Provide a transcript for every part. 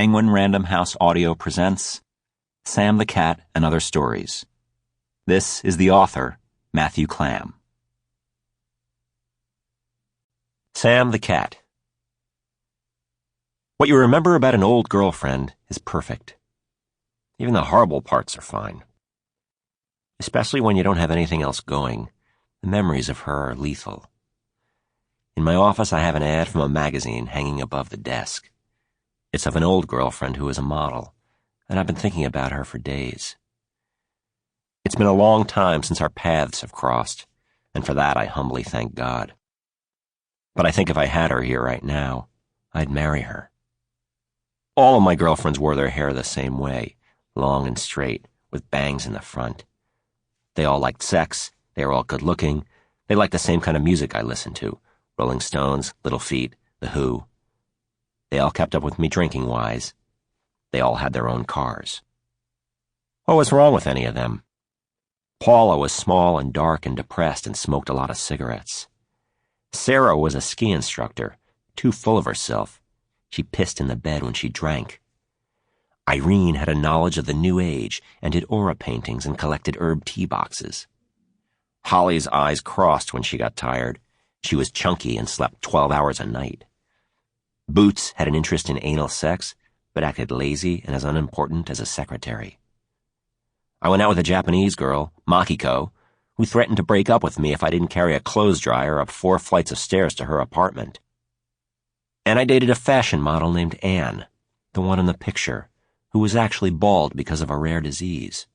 Penguin Random House Audio presents Sam the Cat and Other Stories. This is the author, Matt Klam. Sam the Cat. What you remember about an old girlfriend is perfect. Even the horrible parts are fine. Especially when you don't have anything else going, the memories of her are lethal. In my office, I have an ad from a magazine hanging above the desk. It's of an old girlfriend who is a model, and I've been thinking about her for days. It's been a long time since our paths have crossed, and for that I humbly thank God. But I think if I had her here right now, I'd marry her. All of my girlfriends wore their hair the same way, long and straight, with bangs in the front. They all liked sex, they were all good-looking, they liked the same kind of music I listened to, Rolling Stones, Little Feat, The Who. They all kept up with me drinking-wise. They all had their own cars. What was wrong with any of them? Paula was small and dark and depressed and smoked a lot of cigarettes. Sarah was a ski instructor, too full of herself. She pissed in the bed when she drank. Irene had a knowledge of the New Age and did aura paintings and collected herb tea boxes. Holly's eyes crossed when she got tired. She was chunky and slept 12 hours a night. Boots had an interest in anal sex, but acted lazy and as unimportant as a secretary. I went out with a Japanese girl, Makiko, who threatened to break up with me if I didn't carry a clothes dryer up 4 flights of stairs to her apartment. And I dated a fashion model named Anne, the one in the picture, who was actually bald because of a rare disease.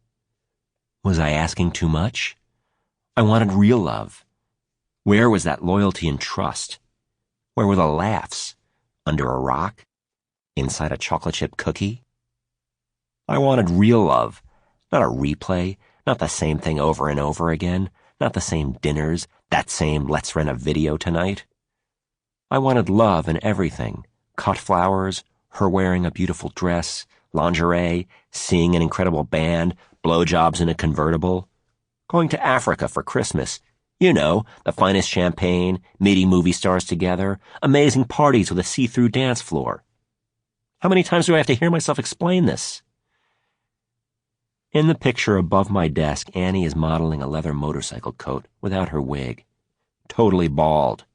Was I asking too much? I wanted real love. Where was that loyalty and trust? Where were the laughs? Under a rock? Inside a chocolate chip cookie? I wanted real love, not a replay, not the same thing over and over again, not the same dinners, that same let's rent a video tonight. I wanted love in everything, cut flowers, her wearing a beautiful dress, lingerie, seeing an incredible band, blowjobs in a convertible, going to Africa for Christmas. You know, the finest champagne, meeting movie stars together, amazing parties with a see-through dance floor. How many times do I have to hear myself explain this? In the picture above my desk, Annie is modeling a leather motorcycle coat without her wig. Totally bald.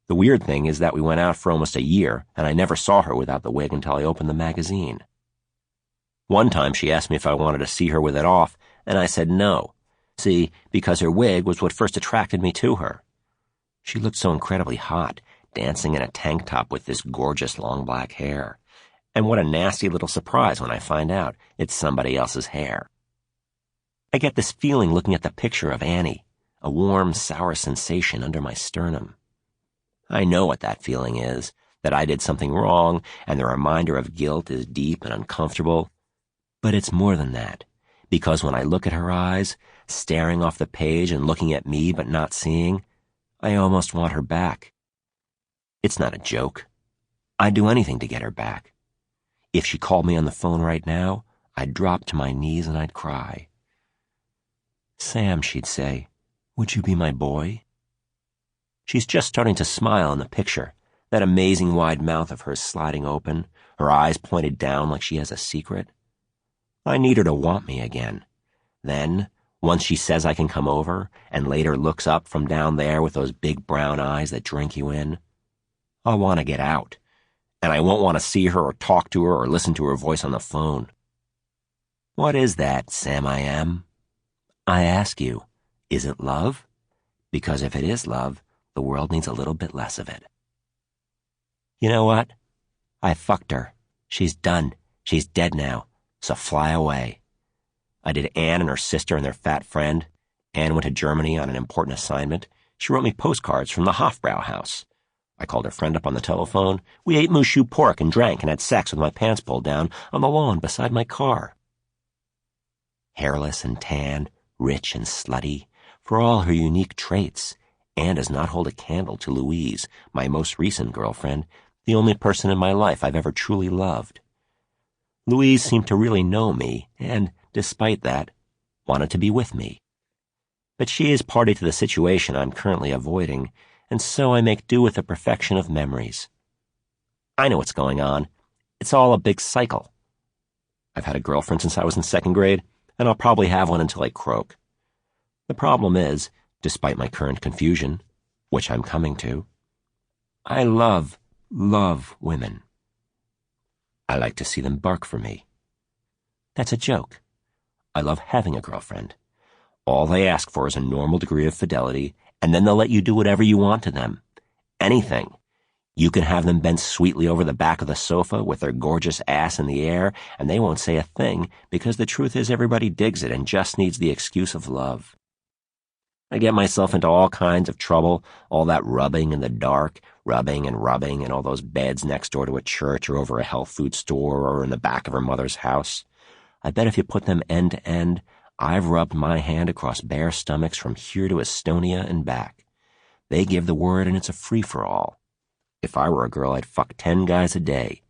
The weird thing is that we went out for almost a year, and I never saw her without the wig until I opened the magazine. One time she asked me if I wanted to see her with it off, and I said no. See, because her wig was what first attracted me to her. She looked so incredibly hot, dancing in a tank top with this gorgeous long black hair. And what a nasty little surprise when I find out it's somebody else's hair. I get this feeling looking at the picture of Annie, a warm, sour sensation under my sternum. I know what that feeling is, that I did something wrong, and the reminder of guilt is deep and uncomfortable. But it's more than that, because when I look at her eyes, staring off the page and looking at me but not seeing, I almost want her back. It's not a joke. I'd do anything to get her back. If she called me on the phone right now, I'd drop to my knees and I'd cry. Sam, she'd say, would you be my boy? She's just starting to smile in the picture, that amazing wide mouth of hers sliding open, her eyes pointed down like she has a secret. I need her to want me again. Then, once she says I can come over, and later looks up from down there with those big brown eyes that drink you in, I'll want to get out, and I won't want to see her or talk to her or listen to her voice on the phone. What is that, Sam I am? I ask you, is it love? Because if it is love, the world needs a little bit less of it. You know what? I fucked her. She's done. She's dead now, so fly away. I did Anne and her sister and their fat friend. Anne went to Germany on an important assignment. She wrote me postcards from the Hofbrau house. I called her friend up on the telephone. We ate moose pork and drank and had sex with my pants pulled down on the lawn beside my car. Hairless and tan, rich and slutty, for all her unique traits, Anne does not hold a candle to Louise, my most recent girlfriend, the only person in my life I've ever truly loved. Louise seemed to really know me, and, despite that, wanted to be with me. But she is party to the situation I'm currently avoiding, and so I make do with the perfection of memories. I know what's going on. It's all a big cycle. I've had a girlfriend since I was in second grade, and I'll probably have one until I croak. The problem is, despite my current confusion, which I'm coming to, I love women. I like to see them bark for me. That's a joke. I love having a girlfriend. All they ask for is a normal degree of fidelity, and then they'll let you do whatever you want to them. Anything. You can have them bent sweetly over the back of the sofa with their gorgeous ass in the air, and they won't say a thing because the truth is everybody digs it and just needs the excuse of love. I get myself into all kinds of trouble, all that rubbing in the dark, rubbing and all those beds next door to a church or over a health food store or in the back of her mother's house. I bet if you put them end to end, I've rubbed my hand across bare stomachs from here to Estonia and back. They give the word and it's a free-for-all. If I were a girl, I'd fuck 10 guys a day.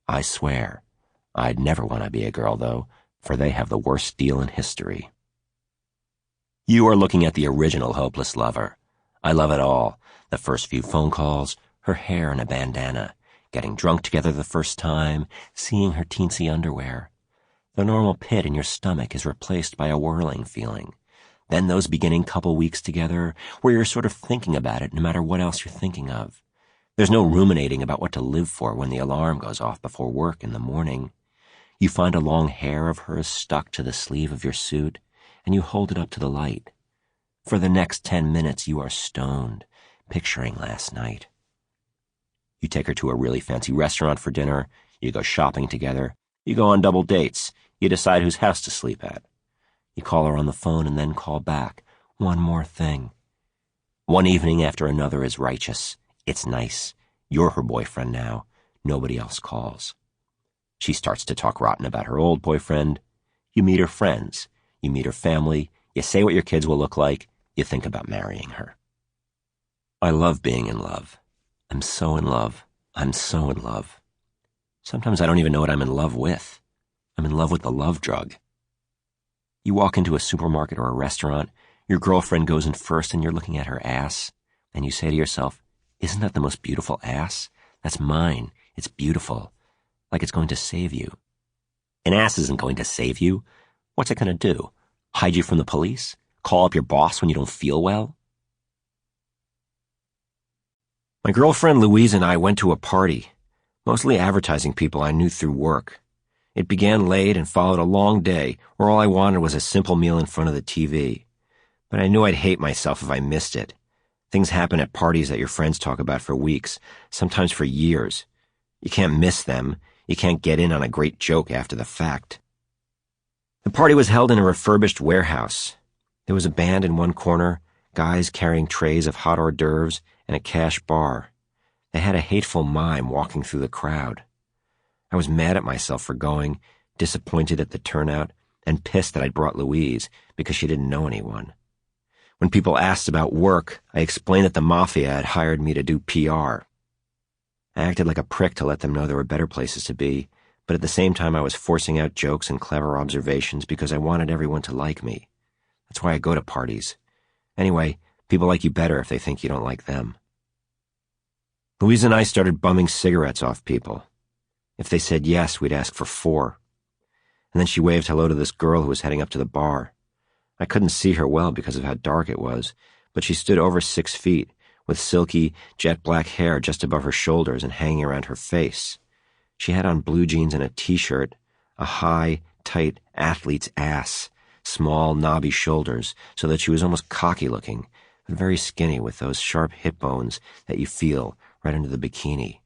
I swear. I'd never want to be a girl, though, for they have the worst deal in history. You are looking at the original hopeless lover. I love it all. The first few phone calls, her hair in a bandana, getting drunk together the first time, seeing her teensy underwear. The normal pit in your stomach is replaced by a whirling feeling. Then those beginning couple weeks together, where you're sort of thinking about it no matter what else you're thinking of. There's no ruminating about what to live for when the alarm goes off before work in the morning. You find a long hair of hers stuck to the sleeve of your suit, and you hold it up to the light. For the next 10 minutes you are stoned, picturing last night. You take her to a really fancy restaurant for dinner, you go shopping together, you go on double dates, you decide whose house to sleep at. You call her on the phone and then call back. One more thing. One evening after another is righteous. It's nice. You're her boyfriend now. Nobody else calls. She starts to talk rotten about her old boyfriend. You meet her friends. You meet her family. You say what your kids will look like. You think about marrying her. I love being in love. I'm so in love. I'm so in love. Sometimes I don't even know what I'm in love with. I'm in love with the love drug. You walk into a supermarket or a restaurant. Your girlfriend goes in first and you're looking at her ass. And you say to yourself, isn't that the most beautiful ass? That's mine. It's beautiful. Like it's going to save you. An ass isn't going to save you. What's it going to do? Hide you from the police? Call up your boss when you don't feel well? My girlfriend Louise and I went to a party, mostly advertising people I knew through work. It began late and followed a long day where all I wanted was a simple meal in front of the TV. But I knew I'd hate myself if I missed it. Things happen at parties that your friends talk about for weeks, sometimes for years. You can't miss them. You can't get in on a great joke after the fact. The party was held in a refurbished warehouse. There was a band in one corner, guys carrying trays of hot hors d'oeuvres, and a cash bar. They had a hateful mime walking through the crowd. I was mad at myself for going, disappointed at the turnout, and pissed that I'd brought Louise because she didn't know anyone. When people asked about work, I explained that the mafia had hired me to do PR. I acted like a prick to let them know there were better places to be, but at the same time I was forcing out jokes and clever observations because I wanted everyone to like me. That's why I go to parties. Anyway, people like you better if they think you don't like them. Louise and I started bumming cigarettes off people. If they said yes, we'd ask for 4. And then she waved hello to this girl who was heading up to the bar. I couldn't see her well because of how dark it was, but she stood over 6 feet, with silky, jet-black hair just above her shoulders and hanging around her face. She had on blue jeans and a t-shirt, a high, tight athlete's ass, small, knobby shoulders, so that she was almost cocky-looking, but very skinny with those sharp hip bones that you feel right under the bikini.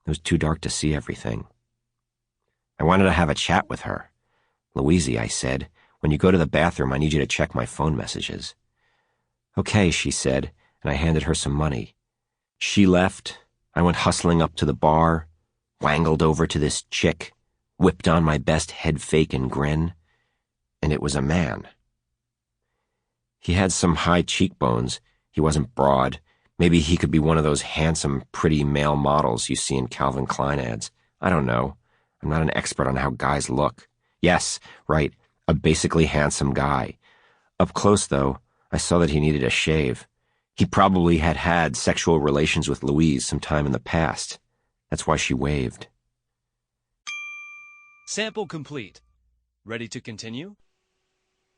It was too dark to see everything. I wanted to have a chat with her. Louise, I said, when you go to the bathroom, I need you to check my phone messages. Okay, she said, and I handed her some money. She left. I went hustling up to the bar, wangled over to this chick, whipped on my best head fake and grin, and it was a man. He had some high cheekbones. He wasn't broad. Maybe he could be one of those handsome, pretty male models you see in Calvin Klein ads. I don't know. I'm not an expert on how guys look. Yes, right, a basically handsome guy. Up close, though, I saw that he needed a shave. He probably had had sexual relations with Louise some time in the past. That's why she waved. Sample complete. Ready to continue?